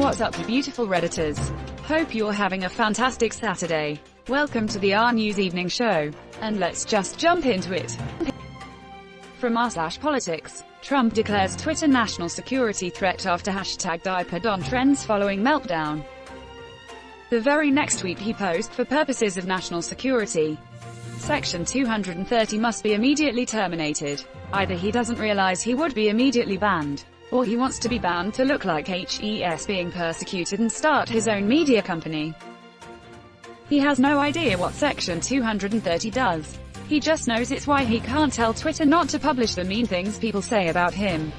What's up, you beautiful Redditors? Hope you're having a fantastic Saturday. Welcome to the RNEWS evening show. And let's just jump into it. From r/politics, Trump declares Twitter national security threat after #diapered on trends following meltdown. The very next tweet he posted for purposes of national security. Section 230 must be immediately terminated. Either he doesn't realize he would be immediately banned, or he wants to be banned to look like HES being persecuted and start his own media company. He has no idea what Section 230 does. He just knows it's why he can't tell Twitter not to publish the mean things people say about him.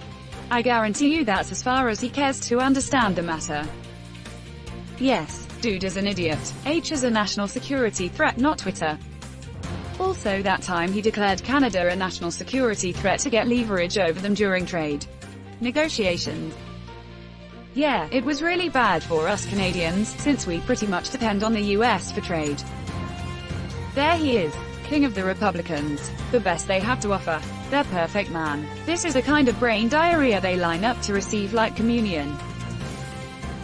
I guarantee you that's as far as he cares to understand the matter. Yes, dude is an idiot. H is a national security threat, not Twitter. Also, that time he declared Canada a national security threat to get leverage over them during trade negotiations. Yeah, it was really bad for us Canadians, since we pretty much depend on the US for trade. There he is, king of the Republicans, the best they have to offer. They're perfect, man. This is the kind of brain diarrhea they line up to receive like communion.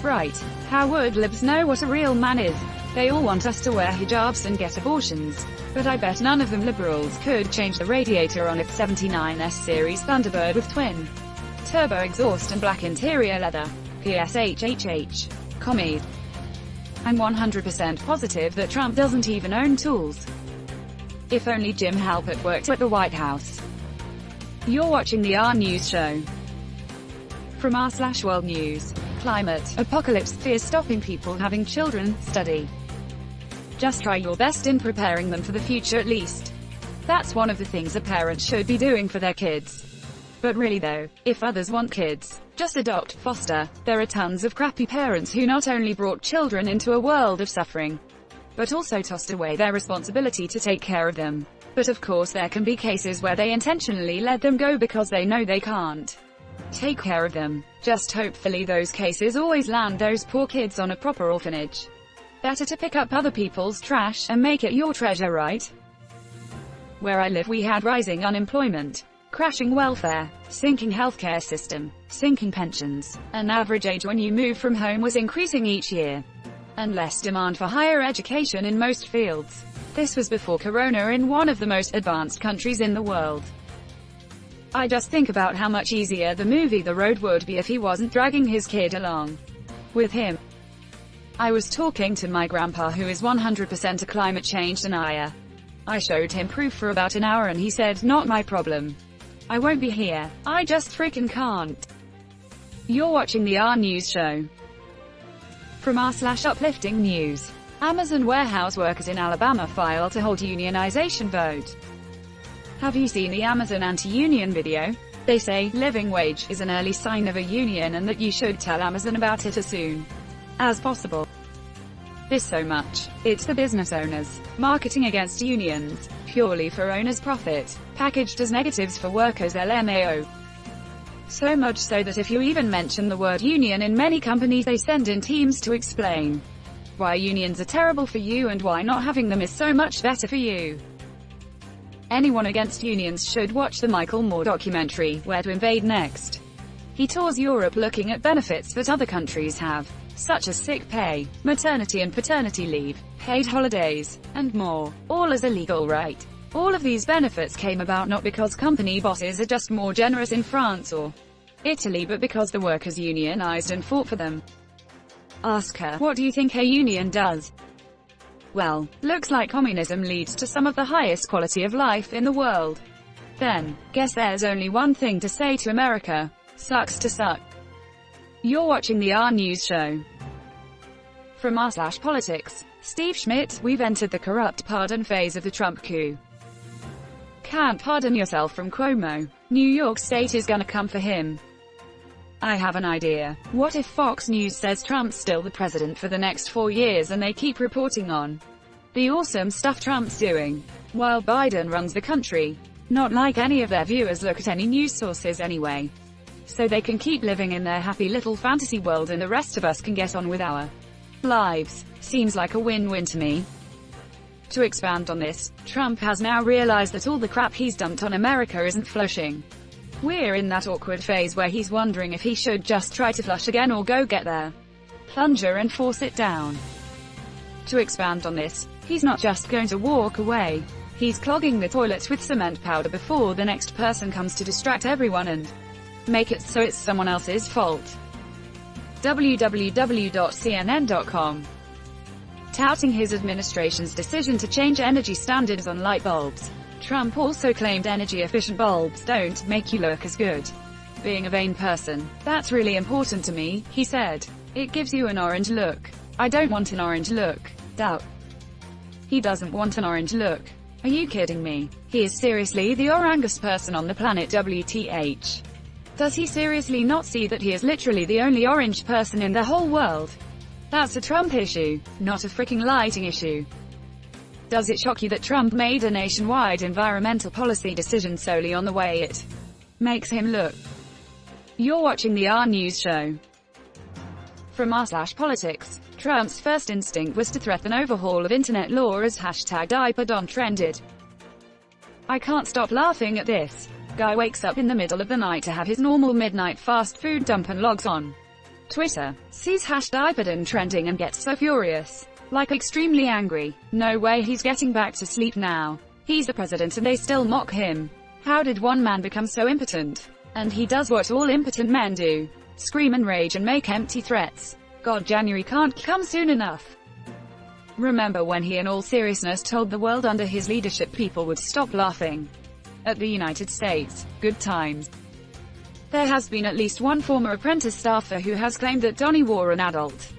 Right. How would libs know what a real man is? They all want us to wear hijabs and get abortions. But I bet none of them liberals could change the radiator on its 79S series Thunderbird with twin turbo exhaust and black interior leather. PSHHH. Commies. I'm 100% positive that Trump doesn't even own tools. If only Jim Halpert worked at the White House. You're watching the RNEWS show. From r/World News. Climate apocalypse fears stopping people having children. Study. Just try your best in preparing them for the future at least. That's one of the things a parent should be doing for their kids. But really though, if others want kids, just adopt, foster. There are tons of crappy parents who not only brought children into a world of suffering, but also tossed away their responsibility to take care of them. But of course there can be cases where they intentionally let them go because they know they can't take care of them. Just hopefully those cases always land those poor kids on a proper orphanage. Better to pick up other people's trash and make it your treasure, right? Where I live we had rising unemployment, crashing welfare, sinking healthcare system, sinking pensions. An average age when you move from home was increasing each year. And less demand for higher education in most fields. This was before Corona in one of the most advanced countries in the world. I just think about how much easier the movie The Road would be if he wasn't dragging his kid along with him. I was talking to my grandpa who is 100% a climate change denier. I showed him proof for about an hour and he said, not my problem. I won't be here. I just freaking can't. You're watching the RNEWS show. From r/Uplifting News. Amazon warehouse workers in Alabama file to hold unionization vote. Have you seen the Amazon anti-union video? They say, living wage is an early sign of a union and that you should tell Amazon about it as soon as possible. This so much. It's the business owners marketing against unions, purely for owners' profit, packaged as negatives for workers LMAO. So much so that if you even mention the word union in many companies they send in teams to explain why unions are terrible for you and why not having them is so much better for you. Anyone against unions should watch the Michael Moore documentary, Where to Invade Next. He tours Europe looking at benefits that other countries have, such as sick pay, maternity and paternity leave, paid holidays, and more, all as a legal right. All of these benefits came about not because company bosses are just more generous in France or Italy but because the workers unionized and fought for them. Ask her, what do you think a union does? Well, looks like communism leads to some of the highest quality of life in the world. Then, guess there's only one thing to say to America. Sucks to suck. You're watching the RNEWS show. From r/politics. Steve Schmidt, we've entered the corrupt pardon phase of the Trump coup. Can't pardon yourself from Cuomo. New York State is gonna come for him. I have an idea. What if Fox News says Trump's still the president for the next 4 years and they keep reporting on the awesome stuff Trump's doing, while Biden runs the country? Not like any of their viewers look at any news sources anyway. So they can keep living in their happy little fantasy world and the rest of us can get on with our lives. Seems like a win-win to me. To expand on this, Trump has now realized that all the crap he's dumped on America isn't flushing. We're in that awkward phase where he's wondering if he should just try to flush again or go get there plunger and force it down. To expand on this, he's not just going to walk away. He's clogging the toilets with cement powder before the next person comes to distract everyone and make it so it's someone else's fault. www.cnn.com. Touting his administration's decision to change energy standards on light bulbs, Trump also claimed energy-efficient bulbs don't make you look as good. Being a vain person, that's really important to me, he said. It gives you an orange look. I don't want an orange look. Doubt. He doesn't want an orange look. Are you kidding me? He is seriously the orangest person on the planet WTH. Does he seriously not see that he is literally the only orange person in the whole world? That's a Trump issue, not a freaking lighting issue. Does it shock you that Trump made a nationwide environmental policy decision solely on the way it makes him look? You're watching the RNEWS show. From r/politics, Trump's first instinct was to threaten overhaul of internet law as #DiaperDon trended. I can't stop laughing at this. Guy wakes up in the middle of the night to have his normal midnight fast food dump and logs on Twitter, sees #DiaperDon trending and gets so furious. Like extremely angry. No way he's getting back to sleep now. He's the president and they still mock him. How did one man become so impotent? And he does what all impotent men do. Scream and rage and make empty threats. God, January can't come soon enough. Remember when he in all seriousness told the world under his leadership people would stop laughing at the United States? Good times. There has been at least one former apprentice staffer who has claimed that Donnie wore an adult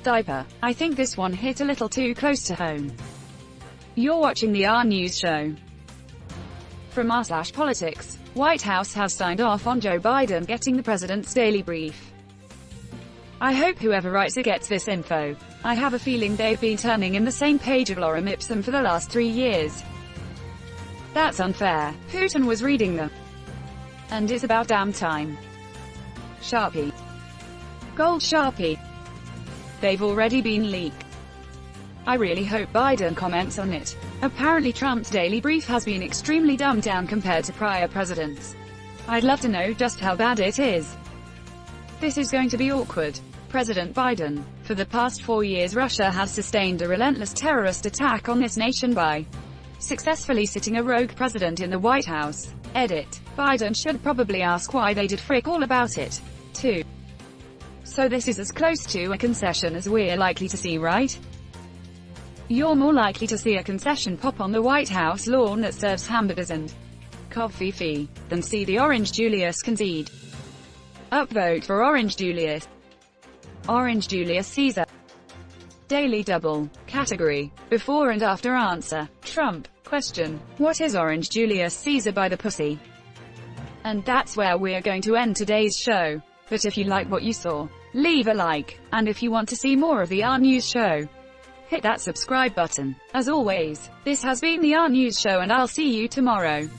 diaper. I think this one hit a little too close to home. You're watching the RNEWS show. From r/politics, White House has signed off on Joe Biden getting the president's daily brief. I hope whoever writes it gets this info. I have a feeling they've been turning in the same page of lorem ipsum for the last 3 years. That's unfair. Putin was reading them. And it's about damn time. Sharpie. Gold Sharpie. They've already been leaked. I really hope Biden comments on it. Apparently Trump's daily brief has been extremely dumbed down compared to prior presidents. I'd love to know just how bad it is. This is going to be awkward. President Biden. For the past 4 years Russia has sustained a relentless terrorist attack on this nation by successfully sitting a rogue president in the White House. Edit. Biden should probably ask why they did frick all about it, too. So this is as close to a concession as we're likely to see, right? You're more likely to see a concession pop on the White House lawn that serves hamburgers and coffee fee than see the Orange Julius concede. Upvote for Orange Julius. Orange Julius Caesar. Daily Double. Category. Before and after answer. Trump. Question. What is Orange Julius Caesar by the pussy? And that's where we're going to end today's show. But if you like what you saw, leave a like. And if you want to see more of the RNEWS show, hit that subscribe button. As always, this has been the RNEWS show and I'll see you tomorrow.